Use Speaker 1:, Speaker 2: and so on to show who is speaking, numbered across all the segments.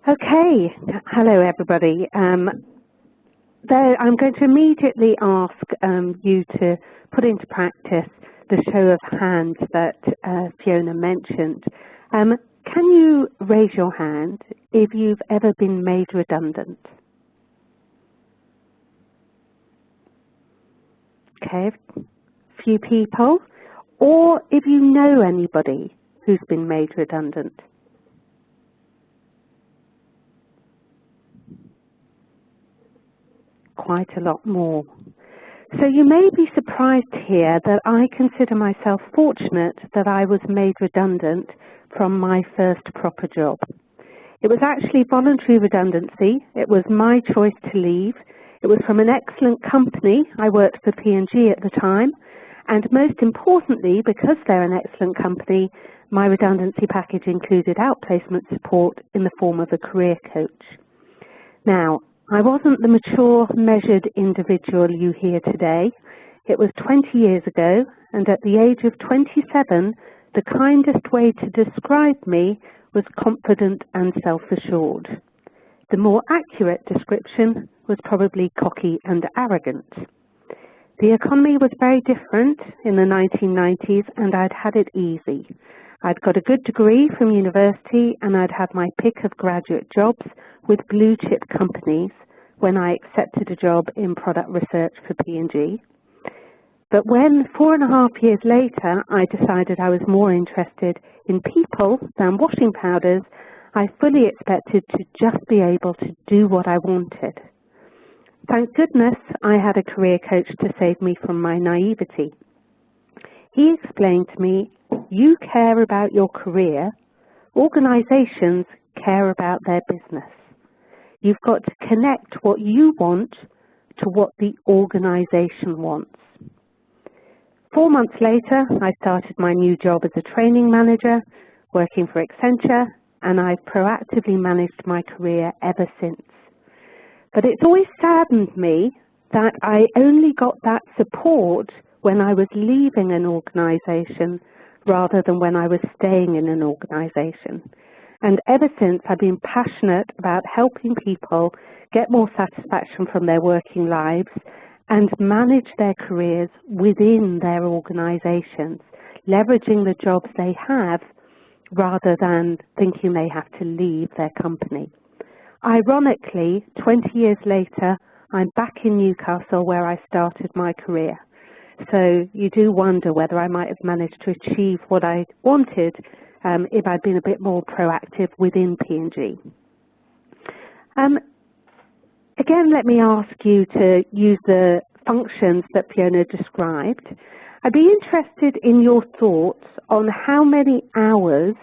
Speaker 1: Okay, hello everybody. I'm going to immediately ask you to put into practice the show of hands that Fiona mentioned. Can you raise your hand if you've ever been made redundant? Okay, few people. Or if you know anybody who's been made redundant? Quite a lot more. So you may be surprised here that I consider myself fortunate that I was made redundant from my first proper job. It was actually voluntary redundancy. It was my choice to leave. It was from an excellent company. I worked for P&G at the time. And most importantly, because they're an excellent company, my redundancy package included outplacement support in the form of a career coach. Now, I wasn't the mature, measured individual you hear today. It was 20 years ago, and at the age of 27, the kindest way to describe me was confident and self-assured. The more accurate description was probably cocky and arrogant. The economy was very different in the 1990s, and I'd had it easy. I'd got a good degree from university, and I'd had my pick of graduate jobs with blue-chip companies when I accepted a job in product research for P&G. But when 4.5 years later I decided I was more interested in people than washing powders, I fully expected to just be able to do what I wanted. Thank goodness I had a career coach to save me from my naivety. He explained to me, you care about your career, organizations care about their business. You've got to connect what you want to what the organization wants. 4 months later, I started my new job as a training manager, working for Accenture, and I've proactively managed my career ever since. But it's always saddened me that I only got that support when I was leaving an organization rather than when I was staying in an organization. And ever since, I've been passionate about helping people get more satisfaction from their working lives and manage their careers within their organizations, leveraging the jobs they have rather than thinking they have to leave their company. Ironically, 20 years later, I'm back in Newcastle where I started my career. So you do wonder whether I might have managed to achieve what I wanted if I'd been a bit more proactive within P&G. Again, let me ask you to use the functions that Fiona described. I'd be interested in your thoughts on how many hours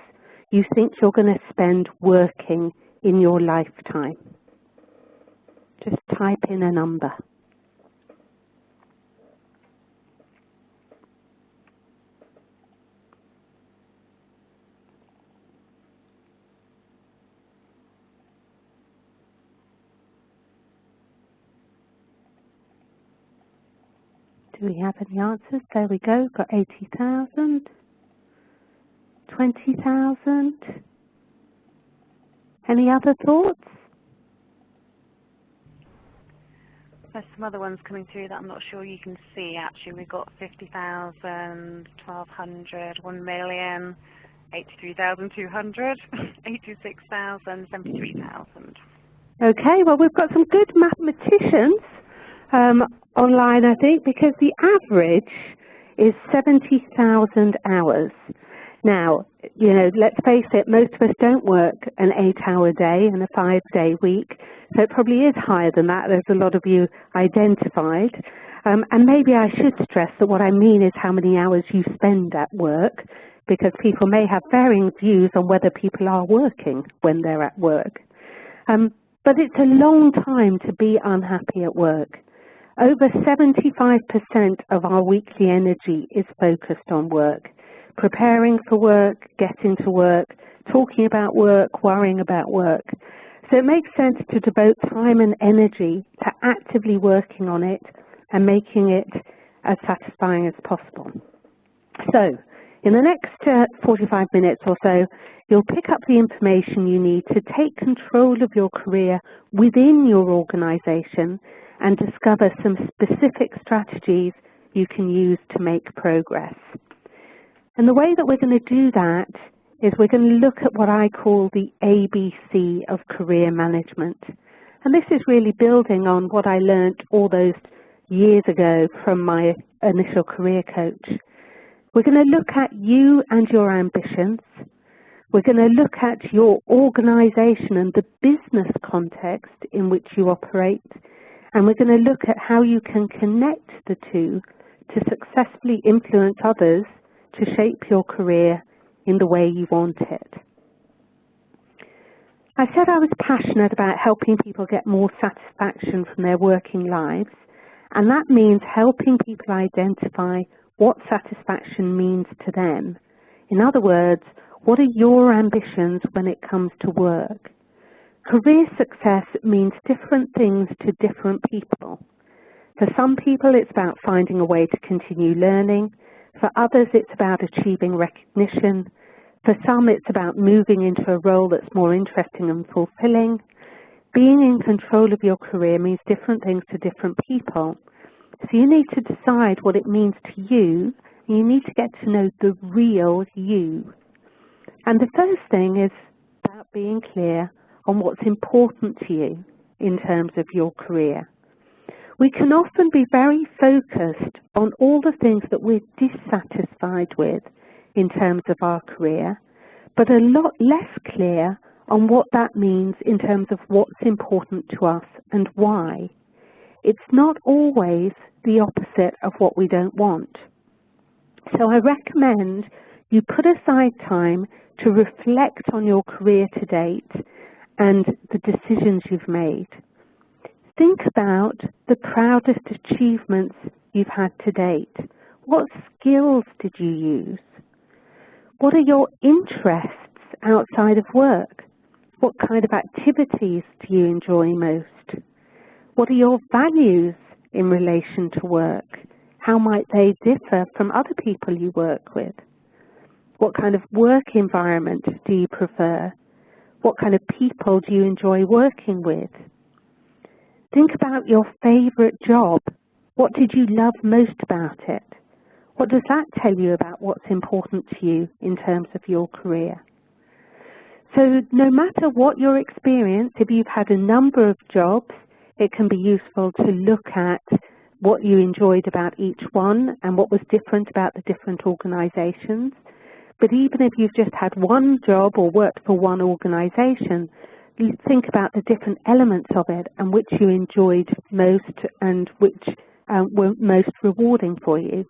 Speaker 1: you think you're going to spend working in your lifetime. Just type in a number. Do we have any answers? There we go. Got 80,000. 20,000. Any other thoughts?
Speaker 2: There's some other ones coming through that I'm not sure you can see actually. We've got 50,000, 1,200, 1 million, 83,200, 86,000, 73,000.
Speaker 1: Okay, well we've got some good mathematicians online, I think, because the average is 70,000 hours. Now, you know, let's face it, most of us don't work an 8-hour day and a 5-day week, so it probably is higher than that. There's a lot of you identified. And maybe I should stress that what I mean is how many hours you spend at work, because people may have varying views on whether people are working when they're at work. But it's a long time to be unhappy at work. Over 75% of our weekly energy is focused on work. Preparing for work, getting to work, talking about work, worrying about work. So it makes sense to devote time and energy to actively working on it and making it as satisfying as possible. So In the next 45 minutes or so, you'll pick up the information you need to take control of your career within your organisation and discover some specific strategies you can use to make progress. And the way that we're going to do that is we're going to look at what I call the ABC of career management. And this is really building on what I learned all those years ago from my initial career coach. We're going to look at you and your ambitions. We're going to look at your organisation and the business context in which you operate. And we're going to look at how you can connect the two to successfully influence others to shape your career in the way you want it. I said I was passionate about helping people get more satisfaction from their working lives, and that means helping people identify what satisfaction means to them. In other words, what are your ambitions when it comes to work? Career success means different things to different people. For some people, it's about finding a way to continue learning. For others, it's about achieving recognition. For some, it's about moving into a role that's more interesting and fulfilling. Being in control of your career means different things to different people. So you need to decide what it means to you, and you need to get to know the real you. And the first thing is about being clear on what's important to you in terms of your career. We can often be very focused on all the things that we're dissatisfied with in terms of our career, but a lot less clear on what that means in terms of what's important to us and why. It's not always the opposite of what we don't want. So I recommend you put aside time to reflect on your career to date and the decisions you've made. Think about the proudest achievements you've had to date. What skills did you use? What are your interests outside of work? What kind of activities do you enjoy most? What are your values in relation to work? How might they differ from other people you work with? What kind of work environment do you prefer? What kind of people do you enjoy working with? Think about your favorite job. What did you love most about it? What does that tell you about what's important to you in terms of your career? So no matter what your experience, if you've had a number of jobs, it can be useful to look at what you enjoyed about each one and what was different about the different organizations. But even if you've just had one job or worked for one organization, you think about the different elements of it and which you enjoyed most and which were most rewarding for you.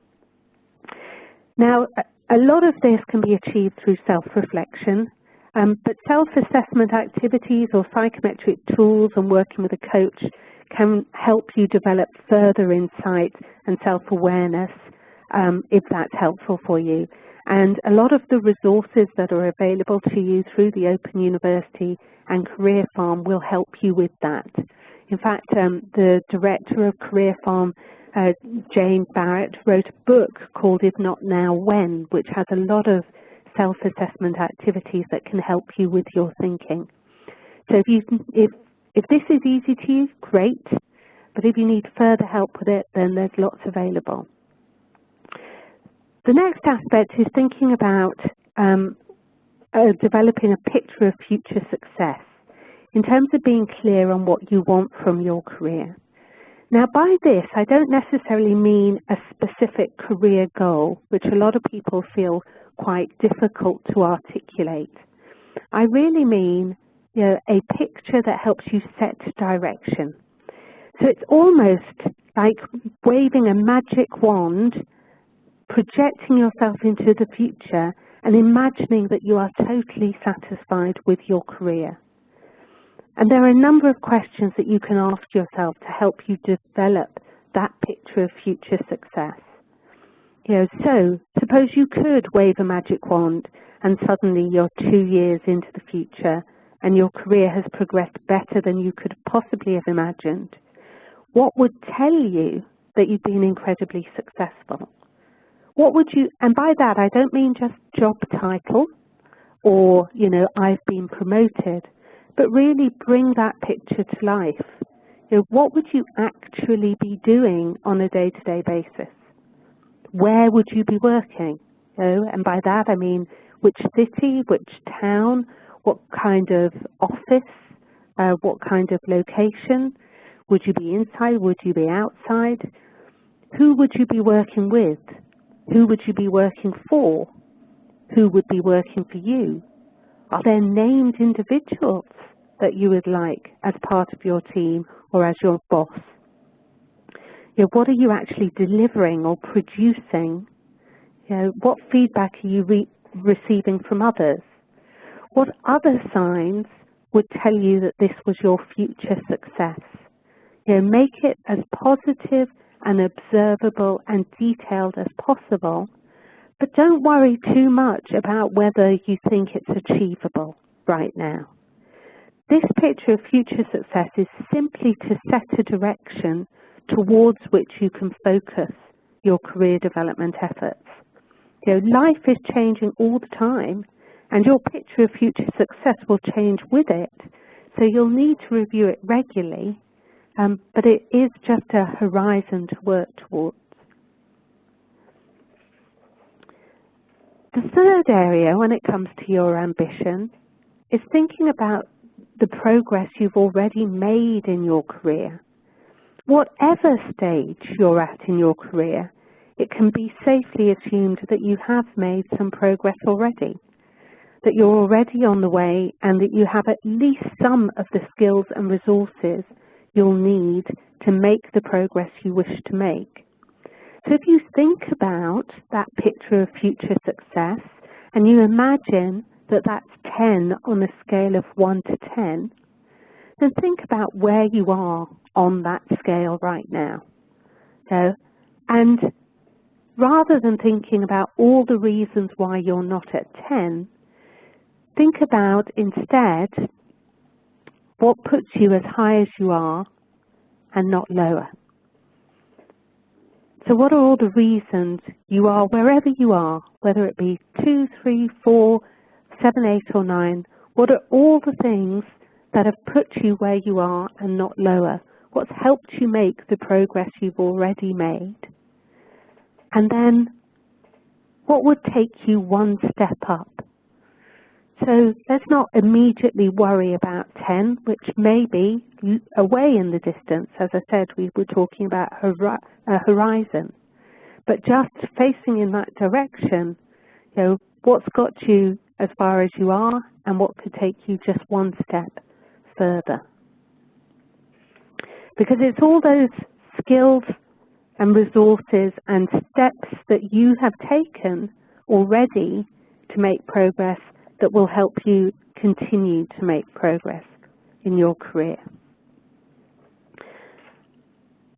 Speaker 1: Now, a lot of this can be achieved through self-reflection, but self-assessment activities or psychometric tools and working with a coach can help you develop further insight and self-awareness if that's helpful for you. And a lot of the resources that are available to you through the Open University and Career Farm will help you with that. In fact, the director of Career Farm, Jane Barrett, wrote a book called If Not Now, When, which has a lot of self-assessment activities that can help you with your thinking. So if this is easy to you, great. But if you need further help with it, then there's lots available. The next aspect is thinking about developing a picture of future success in terms of being clear on what you want from your career. Now, by this, I don't necessarily mean a specific career goal, which a lot of people feel quite difficult to articulate. I really mean, a picture that helps you set direction. So it's almost like waving a magic wand, projecting yourself into the future and imagining that you are totally satisfied with your career. And there are a number of questions that you can ask yourself to help you develop that picture of future success. So suppose you could wave a magic wand and suddenly you're 2 years into the future and your career has progressed better than you could possibly have imagined. What would tell you that you've been incredibly successful? what would you, and by that I don't mean just job title or, I've been promoted, but really bring that picture to life. What would you actually be doing on a day-to-day basis? Where would you be working? And by that I mean which city, which town, what kind of office, what kind of location. Would you be inside? Would you be outside? Who would you be working with? Who would you be working for? Who would be working for you? Are there named individuals that you would like as part of your team or as your boss? What are you actually delivering or producing? What feedback are you receiving from others? What other signs would tell you that this was your future success? Make it as positive and observable and detailed as possible, but don't worry too much about whether you think it's achievable right now. This picture of future success is simply to set a direction towards which you can focus your career development efforts. Life is changing all the time, and your picture of future success will change with it, so you'll need to review it regularly, but it is just a horizon to work towards. The third area when it comes to your ambition is thinking about the progress you've already made in your career. Whatever stage you're at in your career, it can be safely assumed that you have made some progress already, that you're already on the way, and that you have at least some of the skills and resources you'll need to make the progress you wish to make. So if you think about that picture of future success and you imagine that that's 10 on a scale of 1 to 10, then think about where you are on that scale right now. And rather than thinking about all the reasons why you're not at 10, think about instead what puts you as high as you are and not lower. So what are all the reasons you are wherever you are, whether it be 2, 3, 4, 7, 8 or 9, what are all the things that have put you where you are and not lower? What's helped you make the progress you've already made? And then what would take you one step up? So let's not immediately worry about 10, which may be away in the distance. As I said, we were talking about a horizon. But just facing in that direction, what's got you as far as you are and what could take you just one step further. Because it's all those skills and resources and steps that you have taken already to make progress that will help you continue to make progress in your career.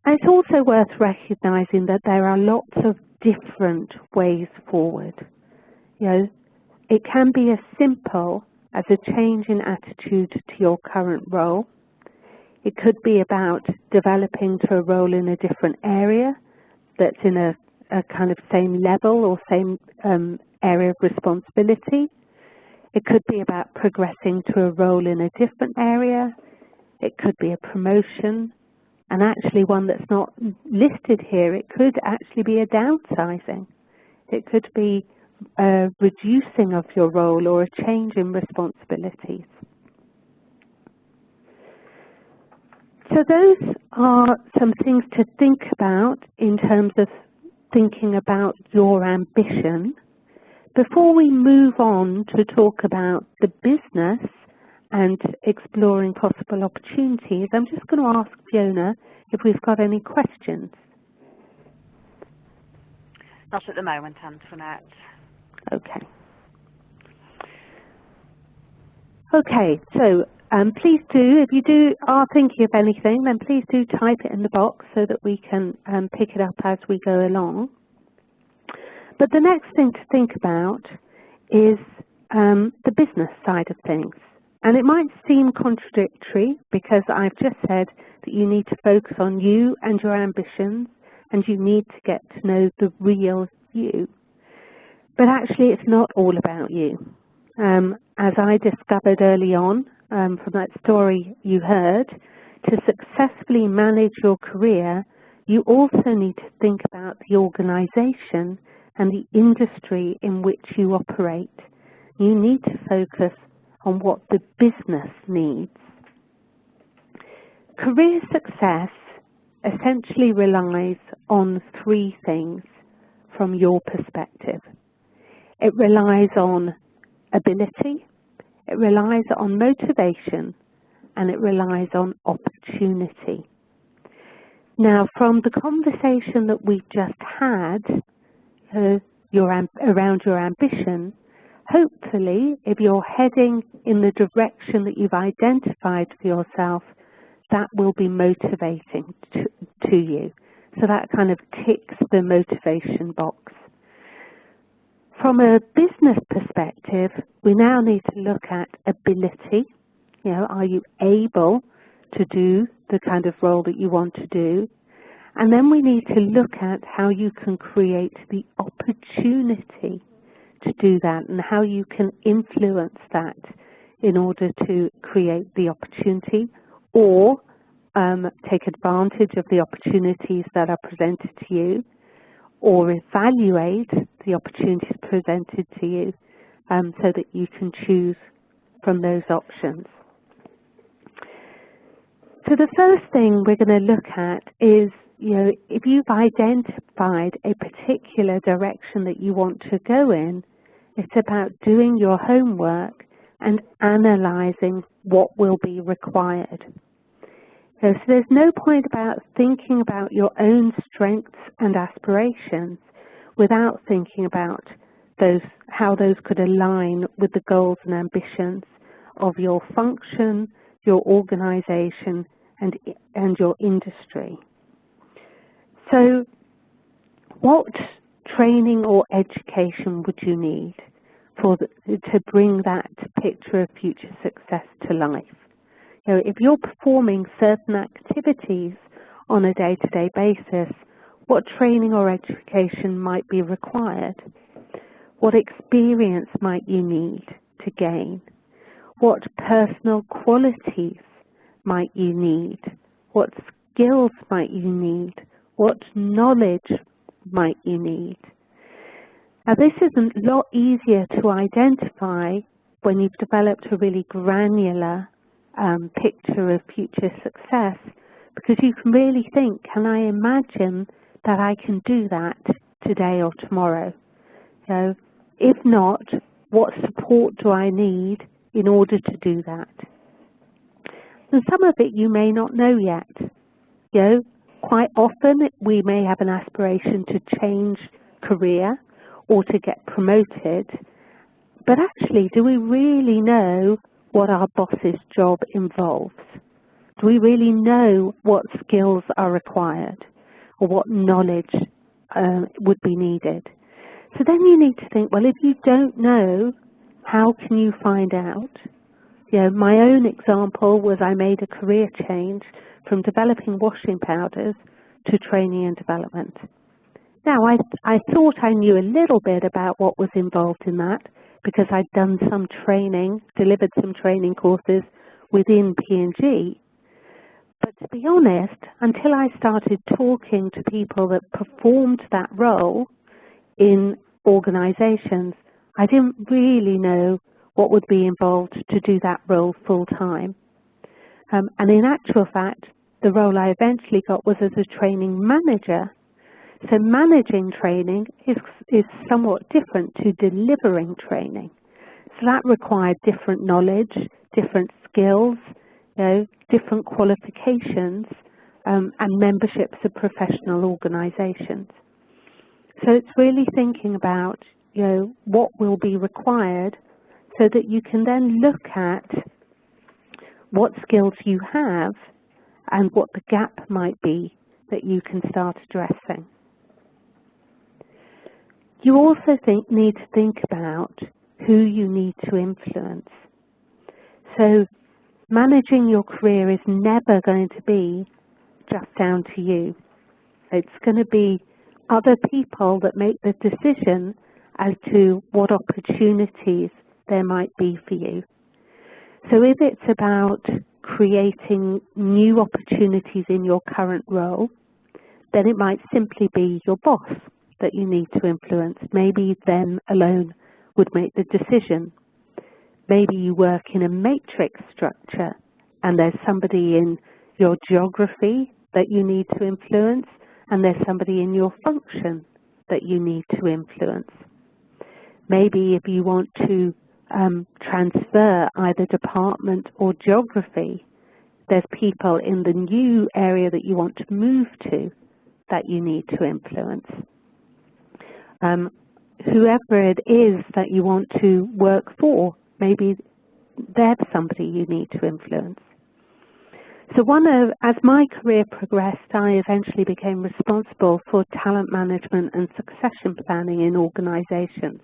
Speaker 1: And it's also worth recognizing that there are lots of different ways forward. It can be as simple as a change in attitude to your current role. It could be about developing to a role in a different area that's in a kind of same level or same area of responsibility. It could be about progressing to a role in a different area. It could be a promotion, and actually one that's not listed here, it could actually be a downsizing. It could be a reducing of your role or a change in responsibilities. So those are some things to think about in terms of thinking about your ambition. Before we move on to talk about the business and exploring possible opportunities, I'm just going to ask Fiona if we've got any questions.
Speaker 2: Not at the moment, Antoinette.
Speaker 1: Okay. Okay, so please do, if you are thinking of anything, then please do type it in the box so that we can pick it up as we go along. But the next thing to think about is the business side of things. And it might seem contradictory because I've just said that you need to focus on you and your ambitions and you need to get to know the real you. But actually, it's not all about you. As I discovered early on from that story you heard, to successfully manage your career, you also need to think about the organization and the industry in which you operate. You need to focus on what the business needs. Career success essentially relies on three things from your perspective. It relies on ability, it relies on motivation, and it relies on opportunity. Now, from the conversation that we've just had around your ambition, hopefully, if you're heading in the direction that you've identified for yourself, that will be motivating to you. So that kind of ticks the motivation box. From a business perspective, we now need to look at ability. Are you able to do the kind of role that you want to do? And then we need to look at how you can create the opportunity to do that and how you can influence that in order to create the opportunity or take advantage of the opportunities that are presented to you, or evaluate the opportunities presented to you so that you can choose from those options. So the first thing we're going to look at is, if you've identified a particular direction that you want to go in, it's about doing your homework and analysing what will be required. So there's no point about thinking about your own strengths and aspirations without thinking about how those could align with the goals and ambitions of your function, your organisation, and your industry. So what training or education would you need to bring that picture of future success to life? If you're performing certain activities on a day-to-day basis, what training or education might be required? What experience might you need to gain? What personal qualities might you need? What skills might you need? What knowledge might you need? Now, this is a lot easier to identify when you've developed a really granular picture of future success, because you can really think, can I imagine that I can do that today or tomorrow? If not, what support do I need in order to do that? And some of it you may not know yet. Quite often we may have an aspiration to change career or to get promoted, but actually, do we really know what our boss's job involves? Do we really know what skills are required or what knowledge would be needed? So then you need to think, well, if you don't know, how can you find out? My own example was I made a career change from developing washing powders to training and development. Now, I thought I knew a little bit about what was involved in that because I'd done some training, delivered some training courses within P&G. But to be honest, until I started talking to people that performed that role in organizations, I didn't really know what would be involved to do that role full time. And in actual fact, the role I eventually got was as a training manager. So managing training is somewhat different to delivering training. So that required different knowledge, different skills, different qualifications, and memberships of professional organizations. So it's really thinking about, what will be required so that you can then look at what skills you have and what the gap might be that you can start addressing. You also need to think about who you need to influence. So managing your career is never going to be just down to you. It's going to be other people that make the decision as to what opportunities there might be for you. So if it's about creating new opportunities in your current role, then it might simply be your boss that you need to influence. Maybe them alone would make the decision. Maybe you work in a matrix structure and there's somebody in your geography that you need to influence, and there's somebody in your function that you need to influence. Maybe if you want to transfer either department or geography, there's people in the new area that you want to move to that you need to influence. Whoever it is that you want to work for, maybe they're somebody you need to influence. So as my career progressed, I eventually became responsible for talent management and succession planning in organizations.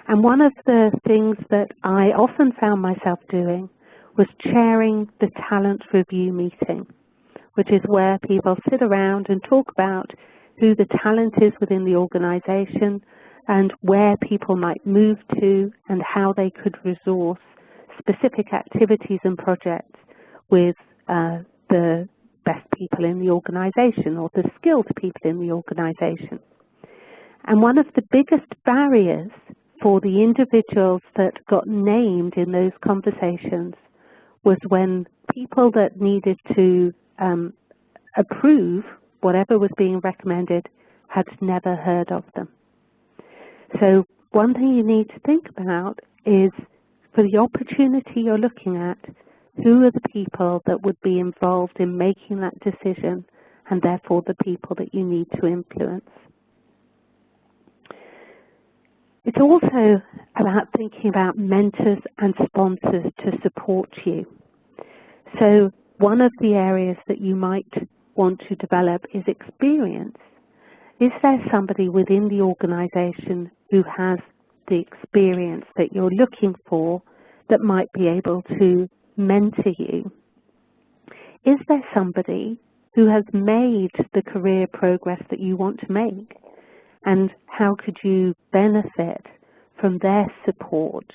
Speaker 1: And one of the things that I often found myself doing was chairing the talent review meeting, which is where people sit around and talk about who the talent is within the organization and where people might move to and how they could resource specific activities and projects with the best people in the organization or the skilled people in the organization. And one of the biggest barriers for the individuals that got named in those conversations was when people that needed to approve whatever was being recommended had never heard of them. So one thing you need to think about is, for the opportunity you're looking at, who are the people that would be involved in making that decision, and therefore the people that you need to influence. It's also about thinking about mentors and sponsors to support you. So one of the areas that you might want to develop is experience. Is there somebody within the organization who has the experience that you're looking for that might be able to mentor you? Is there somebody who has made the career progress that you want to make? And how could you benefit from their support?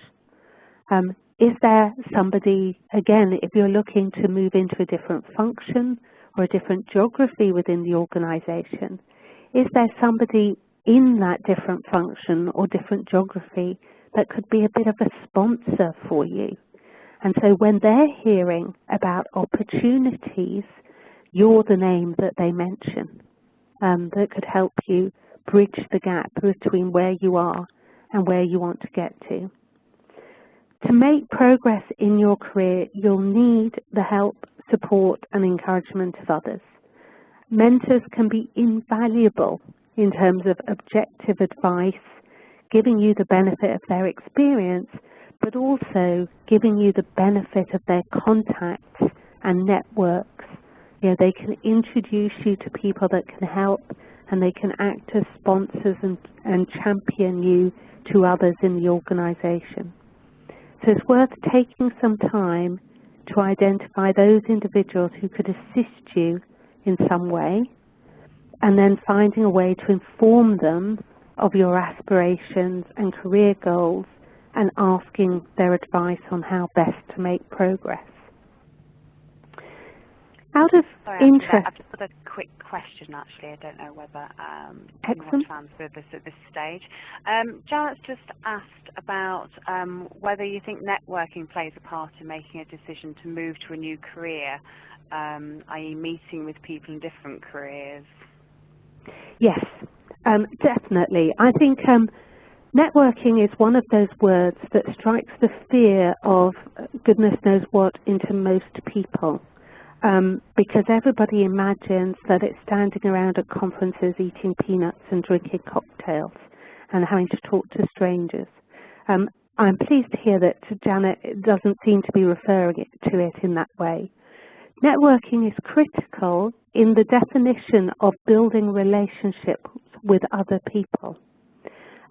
Speaker 1: Is there somebody, again, if you're looking to move into a different function or a different geography within the organization, is there somebody in that different function or different geography that could be a bit of a sponsor for you? And so when they're hearing about opportunities, you're the name that they mention that could help you bridge the gap between where you are and where you want to get to. To make progress in your career, you'll need the help, support, and encouragement of others. Mentors can be invaluable in terms of objective advice, giving you the benefit of their experience, but also giving you the benefit of their contacts and networks. You know, they can introduce you to people that can help, and they can act as sponsors and champion you to others in the organization. So it's worth taking some time to identify those individuals who could assist you in some way, and then finding a way to inform them of your aspirations and career goals and asking their advice on how best to make progress. Out of interest...
Speaker 2: I've just got a quick question, actually. I don't know whether you want to answer this at this stage. Janet's just asked about whether you think networking plays a part in making a decision to move to a new career, i.e. meeting with people in different careers.
Speaker 1: Yes, definitely. I think networking is one of those words that strikes the fear of goodness knows what into most people. Because everybody imagines that it's standing around at conferences eating peanuts and drinking cocktails and having to talk to strangers. I'm pleased to hear that Janet doesn't seem to be referring to it in that way. Networking is critical in the definition of building relationships with other people.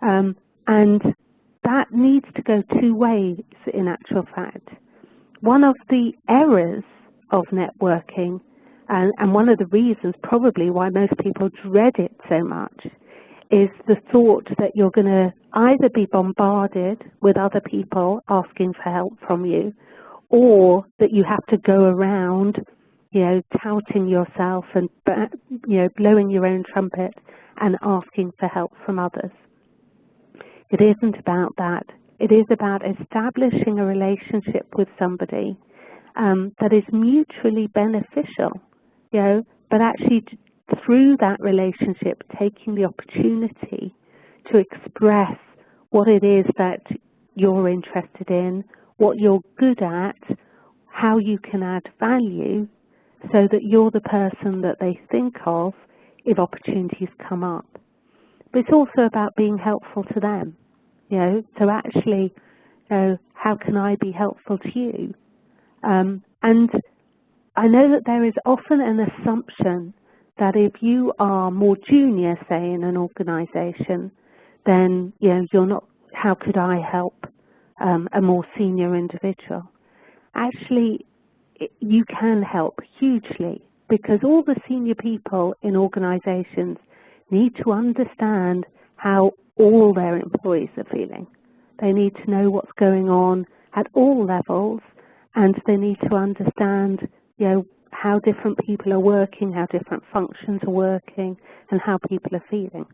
Speaker 1: And that needs to go two ways, in actual fact. One of the errors of networking And one of the reasons probably why most people dread it so much is the thought that you're going to either be bombarded with other people asking for help from you, or that you have to go around, touting yourself and, blowing your own trumpet and asking for help from others. It isn't about that. It is about establishing a relationship with somebody that is mutually beneficial, but actually through that relationship taking the opportunity to express what it is that you're interested in, what you're good at, how you can add value, so that you're the person that they think of if opportunities come up. But it's also about being helpful to them, so actually, how can I be helpful to you? And I know that there is often an assumption that if you are more junior, say, in an organisation, then, you're not, how could I help a more senior individual? Actually, you can help hugely, because all the senior people in organisations need to understand how all their employees are feeling. They need to know what's going on at all levels, and they need to understand, how different people are working, how different functions are working, and how people are feeling.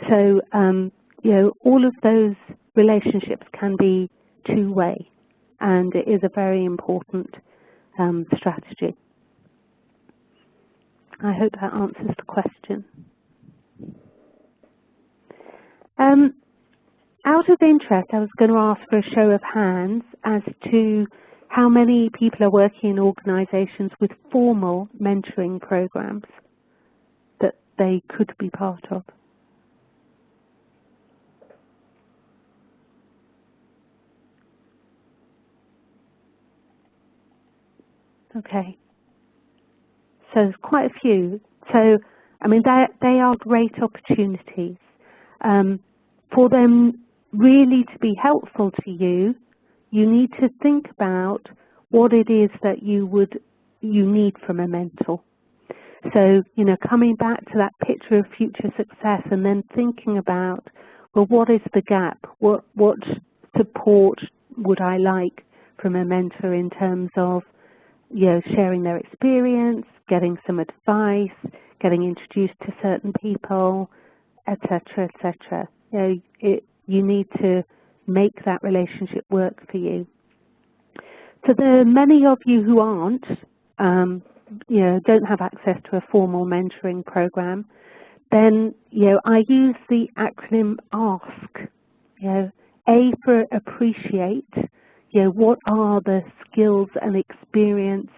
Speaker 1: So, all of those relationships can be two-way, and it is a very important strategy. I hope that answers the question. Out of interest, I was going to ask for a show of hands as to how many people are working in organisations with formal mentoring programs that they could be part of. Okay. So there's quite a few. So, I mean, they are great opportunities. For them really to be helpful to you, you need to think about what it is that you need from a mentor. So, coming back to that picture of future success and then thinking about, well, what is the gap? What support would I like from a mentor in terms of, sharing their experience, getting some advice, getting introduced to certain people, etc., etc. You need to make that relationship work for you. For the many of you who aren't, don't have access to a formal mentoring program, then, I use the acronym ASK. A for appreciate. What are the skills and experience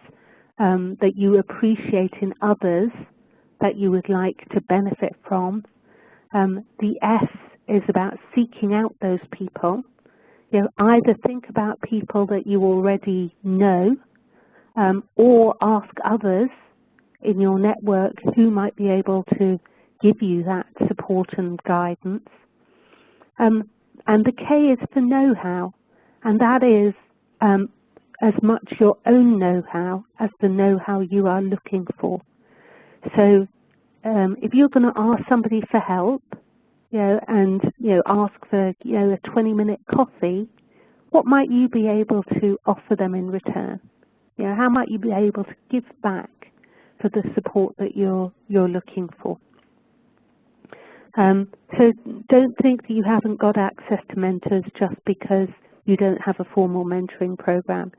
Speaker 1: that you appreciate in others that you would like to benefit from? The S is about seeking out those people. Either think about people that you already know, or ask others in your network who might be able to give you that support and guidance. And the K is for know-how, and that is as much your own know-how as the know-how you are looking for. So if you're going to ask somebody for help, and ask for a 20-minute coffee, what might you be able to offer them in return? How might you be able to give back for the support that you're looking for? So don't think that you haven't got access to mentors just because you don't have a formal mentoring program.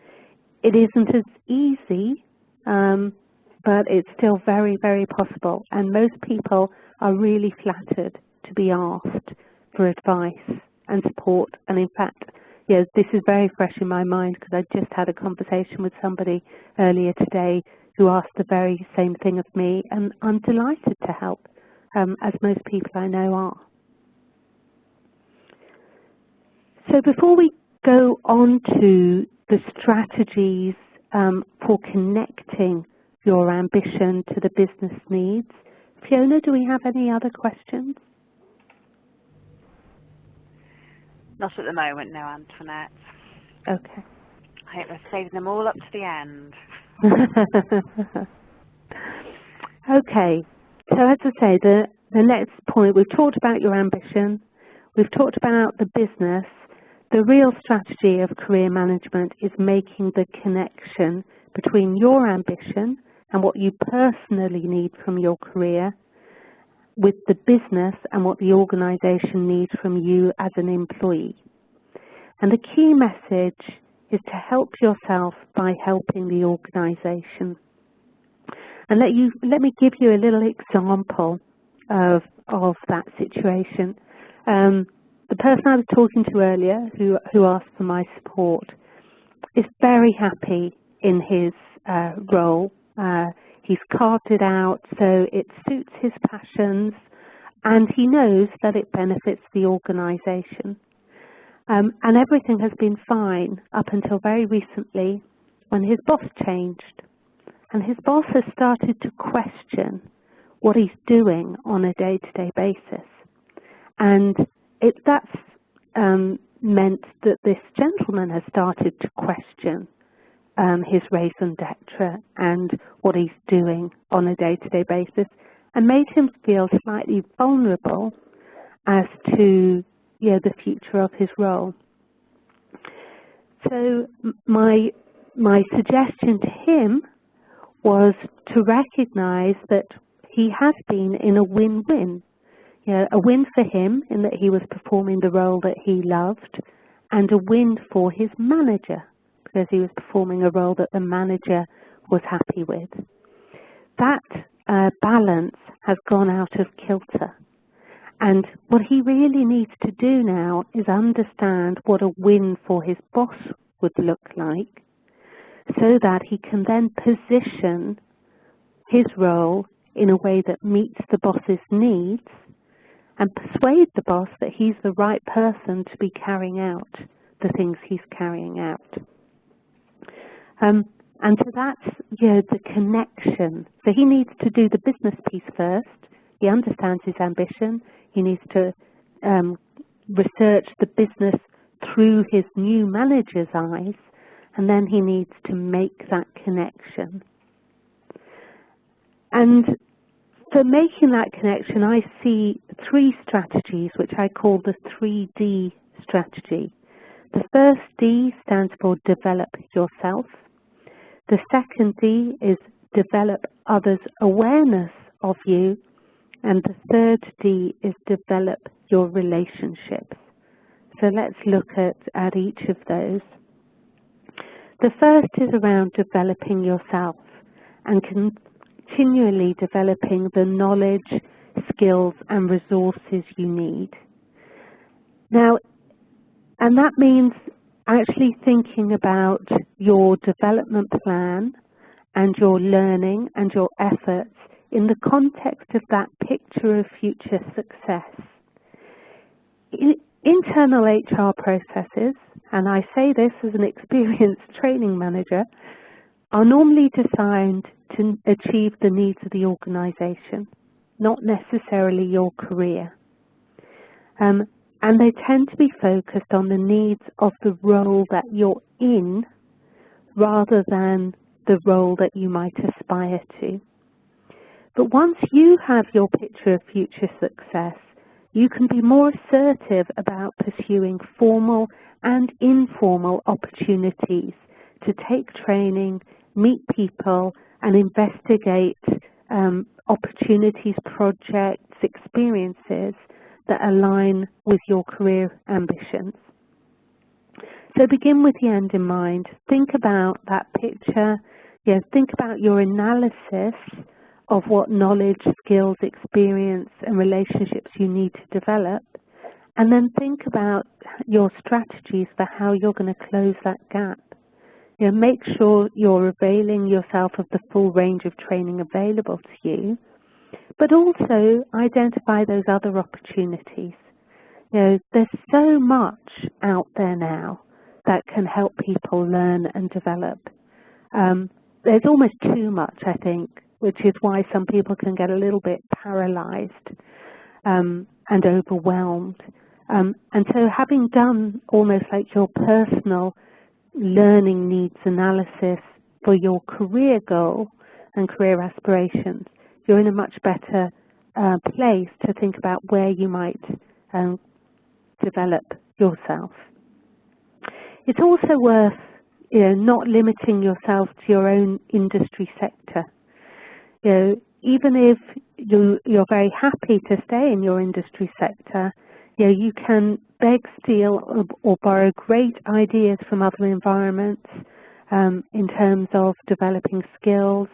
Speaker 1: It isn't as easy, but it's still very, very possible. And most people are really flattered to be asked for advice and support. And in fact, this is very fresh in my mind because I just had a conversation with somebody earlier today who asked the very same thing of me, and I'm delighted to help, as most people I know are. So before we go on to the strategies for connecting your ambition to the business needs, Fiona, do we have any other questions?
Speaker 2: Not at the moment, no, Antoinette.
Speaker 1: Okay.
Speaker 2: I hope we're saving them all up to the end.
Speaker 1: Okay, so as I say, the next point, we've talked about your ambition, we've talked about the business. The real strategy of career management is making the connection between your ambition and what you personally need from your career with the business and what the organisation needs from you as an employee. And the key message is to help yourself by helping the organisation. And let me give you a little example of that situation. The person I was talking to earlier, who asked for my support, is very happy in his role. He's carved it out so it suits his passions, and he knows that it benefits the organisation. And everything has been fine up until very recently when his boss changed. And his boss has started to question what he's doing on a day-to-day basis. And that's meant that this gentleman has started to question his raison d'etre and what he's doing on a day-to-day basis, and made him feel slightly vulnerable as to the future of his role. So my suggestion to him was to recognize that he has been in a win-win. A win for him in that he was performing the role that he loved, and a win for his manager because he was performing a role that the manager was happy with. That balance has gone out of kilter. And what he really needs to do now is understand what a win for his boss would look like, so that he can then position his role in a way that meets the boss's needs and persuade the boss that he's the right person to be carrying out the things he's carrying out. And so that's the connection. So he needs to do the business piece first. He understands his ambition. He needs to research the business through his new manager's eyes, and then he needs to make that connection. And for making that connection, I see 3 strategies, which I call the 3D strategy. The first D stands for develop yourself. The second D is develop others' awareness of you. And the third D is develop your relationships. So let's look at each of those. The first is around developing yourself and continually developing the knowledge, skills and resources you need. Now, and that means actually thinking about your development plan and your learning and your efforts in the context of that picture of future success. Internal HR processes, and I say this as an experienced training manager, are normally designed to achieve the needs of the organisation, not necessarily your career. And they tend to be focused on the needs of the role that you're in rather than the role that you might aspire to. But once you have your picture of future success, you can be more assertive about pursuing formal and informal opportunities to take training, meet people, and investigate opportunities, projects, experiences that align with your career ambitions. So begin with the end in mind. Think about that picture. Think about your analysis of what knowledge, skills, experience and relationships you need to develop, and then think about your strategies for how you're going to close that gap. Make sure you're availing yourself of the full range of training available to you, but also identify those other opportunities. There's so much out there now that can help people learn and develop. There's almost too much, I think, which is why some people can get a little bit paralyzed and overwhelmed. And so having done almost like your personal learning needs analysis for your career goal and career aspirations, you're in a much better place to think about where you might develop yourself. It's also worth not limiting yourself to your own industry sector. Even if you're very happy to stay in your industry sector, you can beg, steal, or borrow great ideas from other environments in terms of developing skills.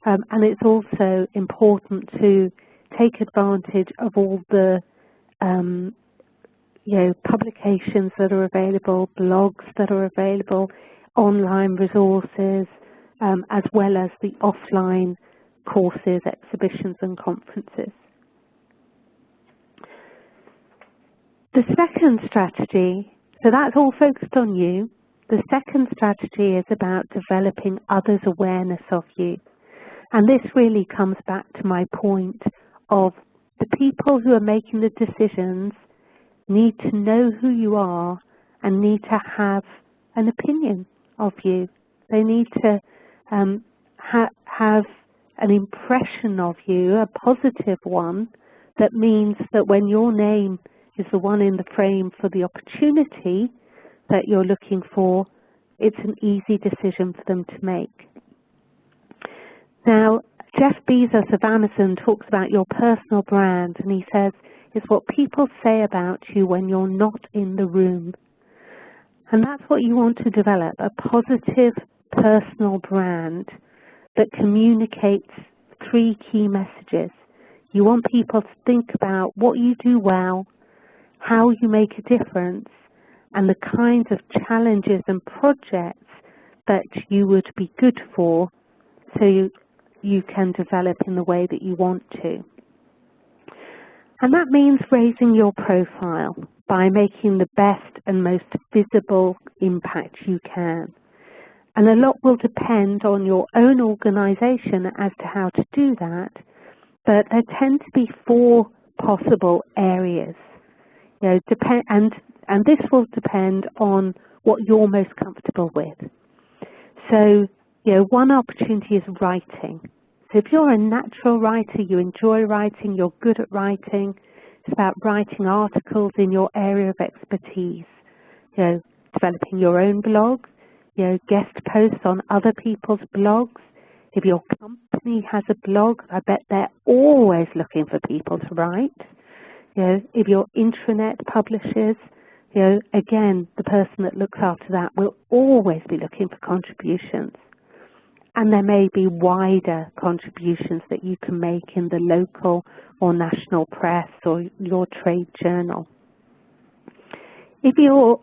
Speaker 1: And it's also important to take advantage of all the publications that are available, blogs that are available, online resources, as well as the offline courses, exhibitions and conferences. The second strategy, so that's all focused on you. The second strategy is about developing others' awareness of you. And this really comes back to my point of the people who are making the decisions need to know who you are and need to have an opinion of you. They need to have an impression of you, a positive one, that means that when your name is the one in the frame for the opportunity that you're looking for, it's an easy decision for them to make. Now, Jeff Bezos of Amazon talks about your personal brand, and he says it's what people say about you when you're not in the room. And that's what you want to develop, a positive personal brand that communicates three key messages. You want people to think about what you do well, how you make a difference, and the kinds of challenges and projects that you would be good for, so you can develop in the way that you want to. And that means raising your profile by making the best and most visible impact you can. And a lot will depend on your own organisation as to how to do that, but there tend to be four possible areas. And this will depend on what you're most comfortable with. So, one opportunity is writing. So if you're a natural writer, you enjoy writing, you're good at writing, it's about writing articles in your area of expertise, developing your own blog, guest posts on other people's blogs. If your company has a blog, I bet they're always looking for people to write. If your intranet publishes, again, the person that looks after that will always be looking for contributions. And there may be wider contributions that you can make in the local or national press or your trade journal. If you're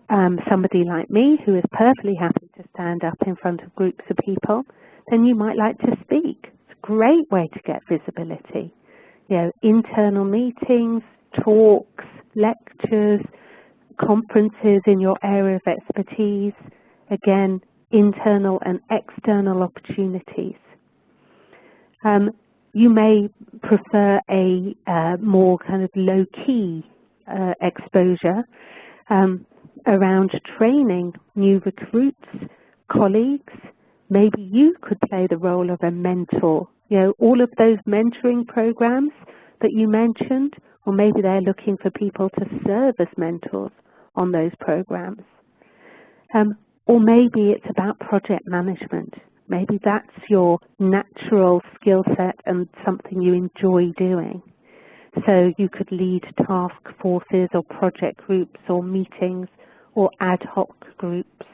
Speaker 1: somebody like me who is perfectly happy to stand up in front of groups of people, then you might like to speak. It's a great way to get visibility. Internal meetings, talks, lectures, conferences in your area of expertise, again, internal and external opportunities. You may prefer a more kind of low-key exposure around training new recruits, colleagues. Maybe you could play the role of a mentor. All of those mentoring programs that you mentioned, or maybe they're looking for people to serve as mentors on those programs. Or maybe it's about project management. Maybe that's your natural skill set and something you enjoy doing. So you could lead task forces or project groups or meetings or ad hoc groups.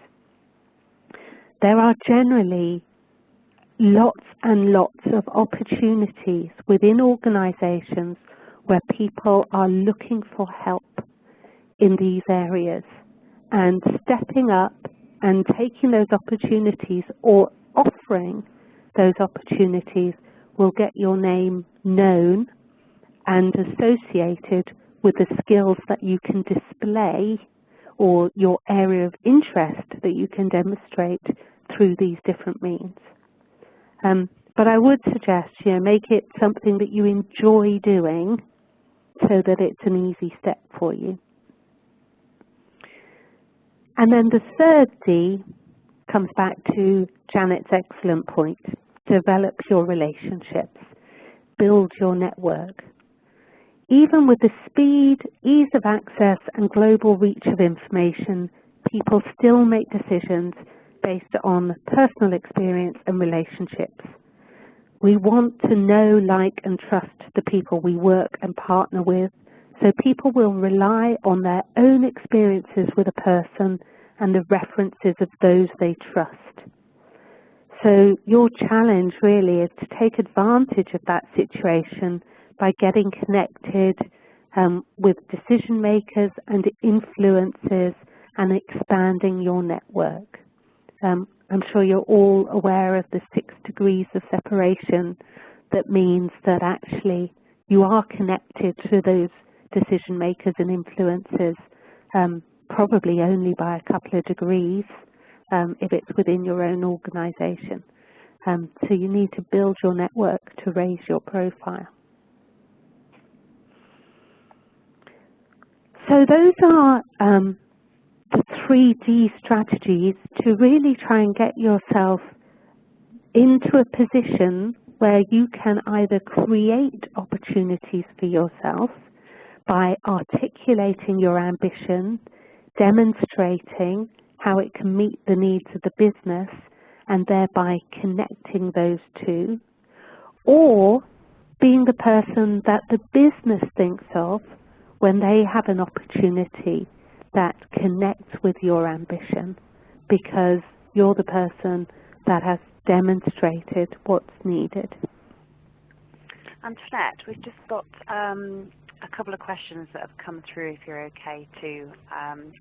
Speaker 1: There are generally lots and lots of opportunities within organizations where people are looking for help in these areas, and stepping up and taking those opportunities or offering those opportunities will get your name known and associated with the skills that you can display or your area of interest that you can demonstrate through these different means. But I would suggest, make it something that you enjoy doing so that it's an easy step for you. And then the third D comes back to Janet's excellent point. Develop your relationships. build your network. Even with the speed, ease of access and global reach of information, people still make decisions based on personal experience and relationships. We want to know, like and trust the people we work and partner with, so people will rely on their own experiences with a person and the references of those they trust. So your challenge really is to take advantage of that situation by getting connected with decision makers and influencers and expanding your network. I'm sure you're all aware of the 6 degrees of separation. That means that actually you are connected to those decision makers and influencers, probably only by a couple of degrees if it's within your own organization. So you need to build your network to raise your profile. So those are the 3D strategies to really try and get yourself into a position where you can either create opportunities for yourself by articulating your ambition, demonstrating how it can meet the needs of the business, and thereby connecting those two, or being the person that the business thinks of when they have an opportunity that connects with your ambition, because you're the person that has demonstrated what's needed.
Speaker 2: Antoinette, we've just got a couple of questions that have come through, if you're okay to...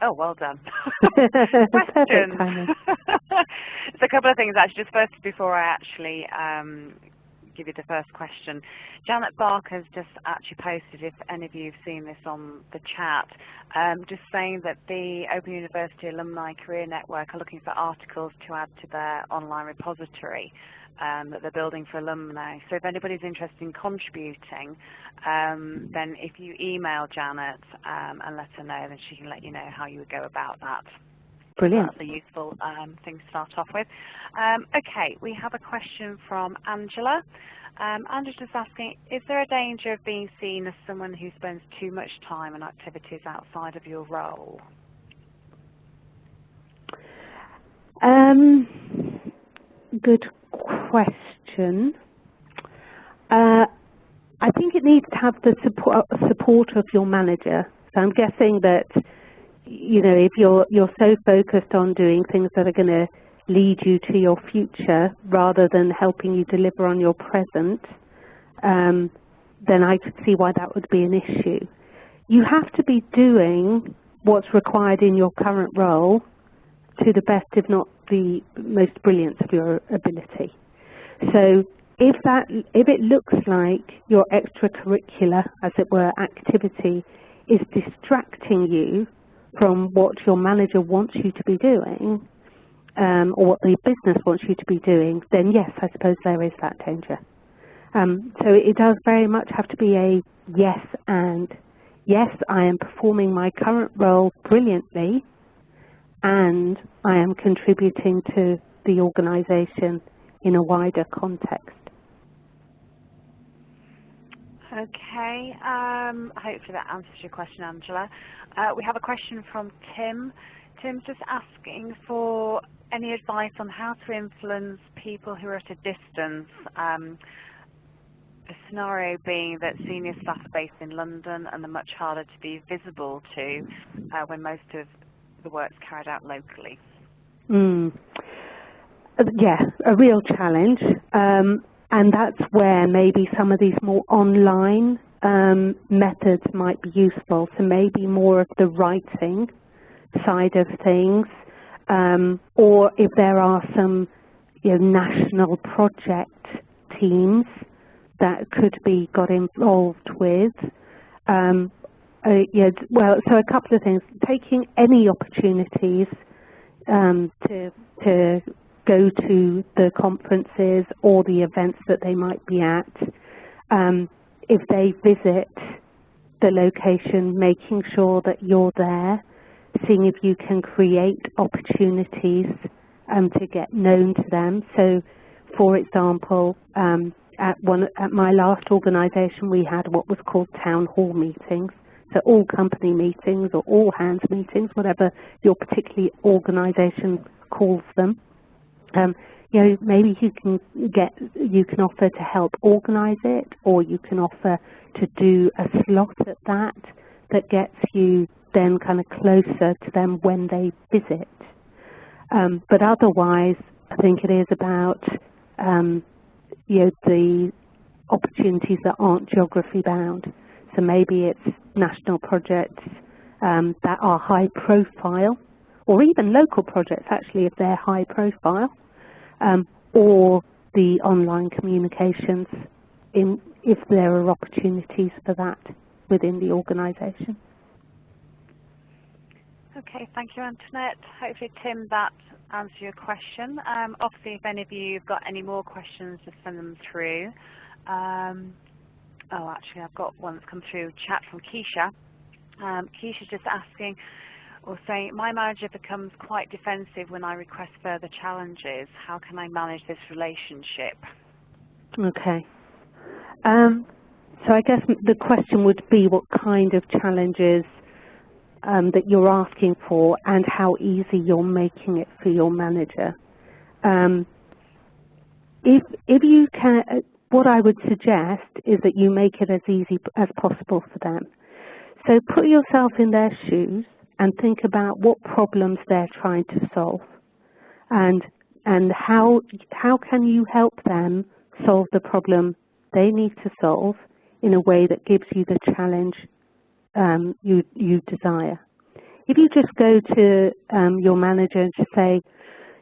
Speaker 2: oh, well done. Questions. It's a couple of things, actually. Just first, before I actually give you the first question, Janet Barker's just actually posted, if any of you have seen this on the chat, just saying that the Open University Alumni Career Network are looking for articles to add to their online repository that they're building for alumni. So if anybody's interested in contributing, then if you email Janet and let her know, then she can let you know how you would go about that.
Speaker 1: Brilliant.
Speaker 2: That's a useful thing to start off with. Okay, we have a question from Angela. Angela's asking, is there a danger of being seen as someone who spends too much time on activities outside of your role?
Speaker 1: Good question. I think it needs to have the support of your manager. So I'm guessing that, you know, if you're so focused on doing things that are going to lead you to your future rather than helping you deliver on your present, then I could see why that would be an issue. You have to be doing what's required in your current role to the best, if not the most brilliant of your ability. So if it looks like your extracurricular, as it were, activity is distracting you from what your manager wants you to be doing, or what the business wants you to be doing, then yes, I suppose there is that danger. So it does very much have to be a yes and. Yes, I am performing my current role brilliantly, and I am contributing to the organisation in a wider context.
Speaker 2: Okay, hopefully that answers your question, Angela. We have a question from Tim. Tim's just asking for any advice on how to influence people who are at a distance. A scenario being that senior staff are based in London and they're much harder to be visible to when most of the work's carried out locally.
Speaker 1: Yeah, a real challenge. And that's where maybe some of these more online methods might be useful. So maybe more of the writing side of things, or if there are some national project teams that could be got involved with. Well, so a couple of things. Taking any opportunities to go to the conferences or the events that they might be at. If they visit the location, making sure that you're there, seeing if you can create opportunities to get known to them. So, for example, at my last organisation, we had what was called town hall meetings. So all company meetings or all hands meetings, whatever your particular organisation calls them. Maybe you can offer to help organise it, or you can offer to do a slot at that gets you then kind of closer to them when they visit. But otherwise, I think it is about the opportunities that aren't geography bound. So maybe it's national projects that are high profile, or even local projects actually if they're high profile, or the online communications if there are opportunities for that within the organisation.
Speaker 2: Okay, thank you, Antoinette. Hopefully, Tim, that answers your question. Obviously, if any of you have got any more questions, just send them through. Actually, I've got one that's come through chat from Keisha. Keisha's just asking, or saying, my manager becomes quite defensive when I request further challenges. How can I manage this relationship?
Speaker 1: Okay. So I guess the question would be what kind of challenges that you're asking for and how easy you're making it for your manager. If you can, what I would suggest is that you make it as easy as possible for them. So put yourself in their shoes and think about what problems they're trying to solve, and how can you help them solve the problem they need to solve in a way that gives you the challenge you desire. If you just go to your manager and just say,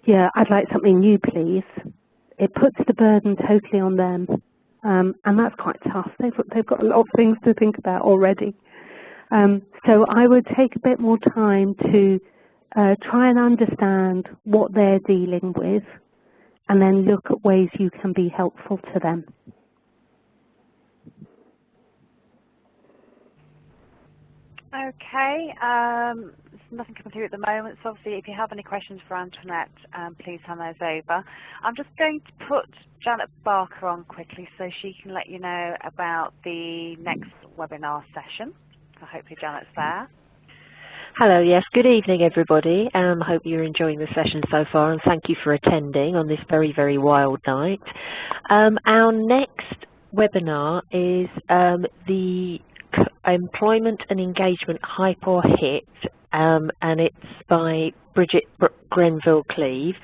Speaker 1: yeah, I'd like something new, please, it puts the burden totally on them, and that's quite tough. They've got a lot of things to think about already. So I would take a bit more time to try and understand what they're dealing with, and then look at ways you can be helpful to them.
Speaker 2: Okay, there's nothing coming through at the moment, so obviously if you have any questions for Antoinette, please hand those over. I'm just going to put Janet Barker on quickly so she can let you know about the next webinar session. So hopefully Janet's there.
Speaker 3: Hello, yes, good evening everybody. Hope you're enjoying the session so far, and thank you for attending on this very, very wild night. Our next webinar is the Employment and Engagement Hype or Hit, and it's by Bridget Grenville-Cleave.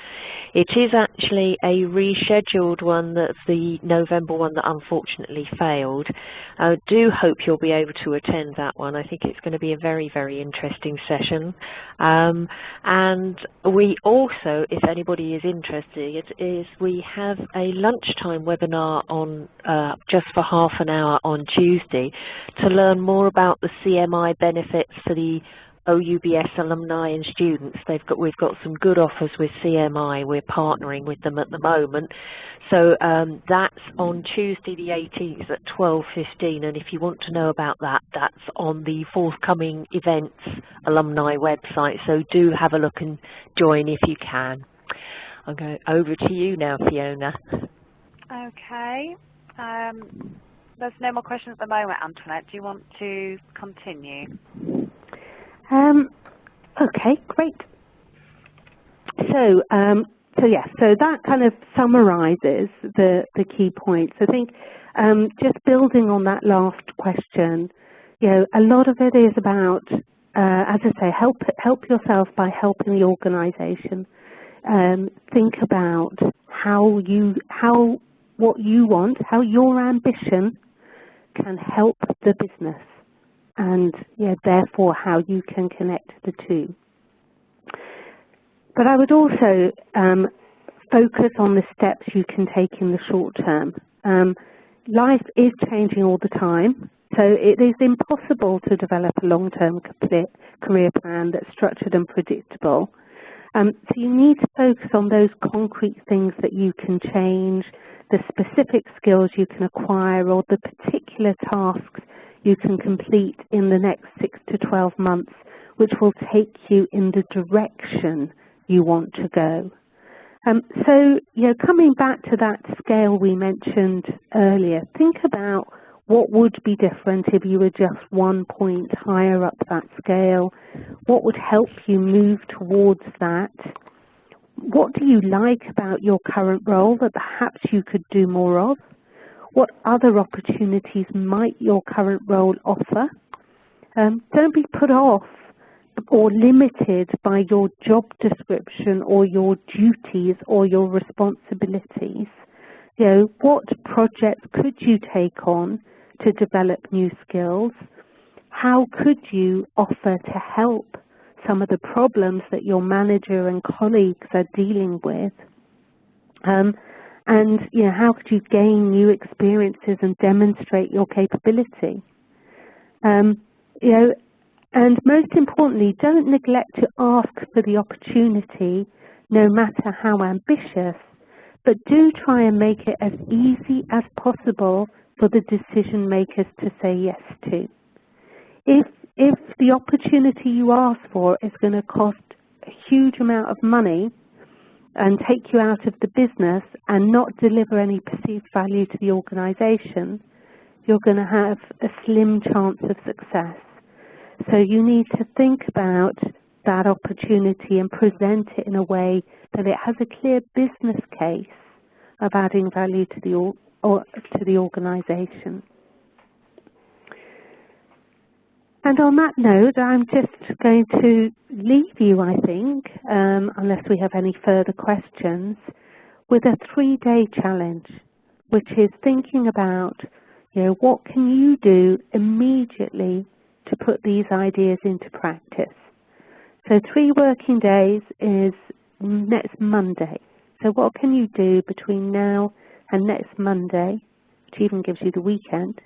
Speaker 3: It is actually a rescheduled one, that's the November one that unfortunately failed. I do hope you'll be able to attend that one. I think it's going to be a very, very interesting session. And we also, if anybody is interested, we have a lunchtime webinar on just for half an hour on Tuesday to learn more about the CMI benefits for the OUBS alumni and students. We've got some good offers with CMI. We're partnering with them at the moment. So that's on Tuesday the 18th at 12:15, and if you want to know about that, that's on the forthcoming events alumni website. So do have a look and join if you can. I'll go over to you now, Fiona.
Speaker 2: Okay. There's no more questions at the moment, Antoinette. Do you want to continue?
Speaker 1: Okay, great. So that kind of summarises the key points. I think just building on that last question, a lot of it is about, as I say, help yourself by helping the organisation. Think about what you want, how your ambition can help the business, and therefore how you can connect the two. But I would also focus on the steps you can take in the short term. Life is changing all the time, so it is impossible to develop a long-term career plan that's structured and predictable. So you need to focus on those concrete things that you can change, the specific skills you can acquire, or the particular tasks you can complete in the next 6 to 12 months, which will take you in the direction you want to go. So, coming back to that scale we mentioned earlier, think about what would be different if you were just 1 point higher up that scale. What would help you move towards that? What do you like about your current role that perhaps you could do more of? What other opportunities might your current role offer? Don't be put off or limited by your job description or your duties or your responsibilities. What projects could you take on to develop new skills? How could you offer to help some of the problems that your manager and colleagues are dealing with? And how could you gain new experiences and demonstrate your capability? And most importantly, don't neglect to ask for the opportunity, no matter how ambitious, but do try and make it as easy as possible for the decision makers to say yes to. If the opportunity you ask for is going to cost a huge amount of money and take you out of the business and not deliver any perceived value to the organization, you're going to have a slim chance of success. So you need to think about that opportunity and present it in a way that it has a clear business case of adding value to the organization. And on that note, I'm just going to leave you, I think, unless we have any further questions, with a 3-day challenge, which is thinking about, what can you do immediately to put these ideas into practice. So 3 working days is next Monday. So what can you do between now and next Monday, which even gives you the weekend,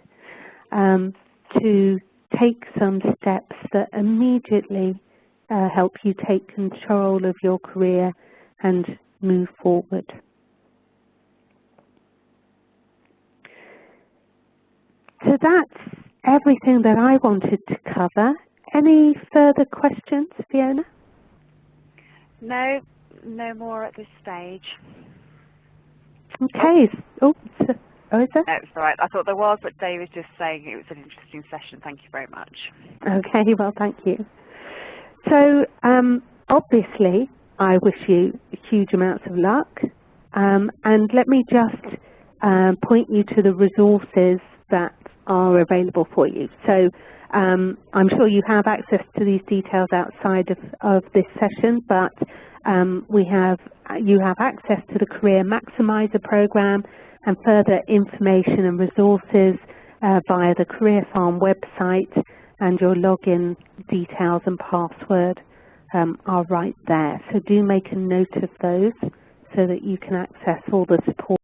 Speaker 1: to take some steps that immediately help you take control of your career and move forward. So that's everything that I wanted to cover. Any further questions, Fiona?
Speaker 2: No more at this stage.
Speaker 1: Okay. Is there?
Speaker 2: No, it's all right. I thought there was, but Dave was just saying it was an interesting session. Thank you very much.
Speaker 1: Okay, well, thank you. So, obviously, I wish you huge amounts of luck. And let me just point you to the resources that are available for you. So I'm sure you have access to these details outside of this session, but you have access to the Career Maximizer program and further information and resources via the Career Farm website, and your login details and password are right there. So do make a note of those so that you can access all the support